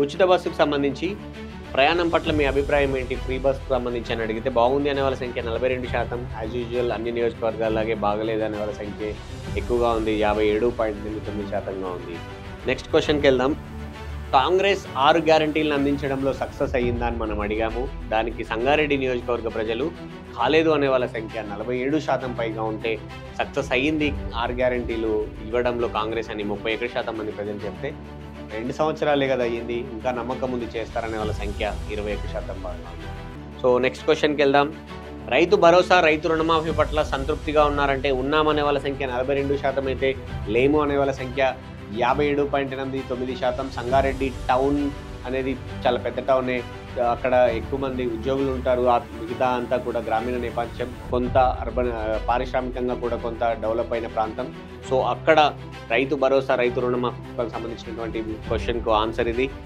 ఉచిత బస్సుకు సంబంధించి ప్రయాణం పట్ల మీ అభిప్రాయం ఏంటి? ఫ్రీ బస్‌కు సంబంధించి అని అడిగితే బాగుంది అనే వాళ్ళ సంఖ్య 42% యాజ్ యూజువల్ అన్ని నియోజకవర్గాల్లాగే బాగలేదు అనే వాళ్ళ సంఖ్య ఎక్కువగా ఉంది. 57.89%గా ఉంది. నెక్స్ట్ క్వెషన్‌కెళ్దాం. కాంగ్రెస్ 6 గ్యారంటీలను అందించడంలో సక్సెస్ అయ్యిందా అని మనం అడిగాము. దానికి సంగారెడ్డి నియోజకవర్గ ప్రజలు కాలేదు అనే వాళ్ళ సంఖ్య 47% పైగా ఉంటే, సక్సెస్ అయ్యింది 6 గ్యారంటీలు ఇవ్వడంలో కాంగ్రెస్ అని 31% మంది ప్రజలు చెప్తే, 2 సంవత్సరాలే కదా అయ్యింది, ఇంకా నమ్మకం ఉంది చేస్తారనే వాళ్ళ సంఖ్య 21% బాగా ఉంది. సో నెక్స్ట్ క్వెషన్‌కెళ్దాం. రైతు భరోసా, రైతు రుణమాఫీ పట్ల సంతృప్తిగా ఉన్నారంటే ఉన్నామనే వాళ్ళ సంఖ్య 42% అయితే, లేము అనే వాళ్ళ సంఖ్య 57.89%. సంగారెడ్డి టౌన్ అనేది చాలా పెద్ద టౌనే. అక్కడ ఎక్కువ మంది ఉద్యోగులు ఉంటారు. మిగతా అంతా కూడా గ్రామీణ నేపథ్యం. కొంత అర్బన్ పారిశ్రామికంగా కూడా కొంత డెవలప్ అయిన ప్రాంతం. సో అక్కడ రైతు భరోసా, రైతు రుణమాఫీకి సంబంధించినటువంటి క్వెషన్‌కు ఆన్సర్ ఇది.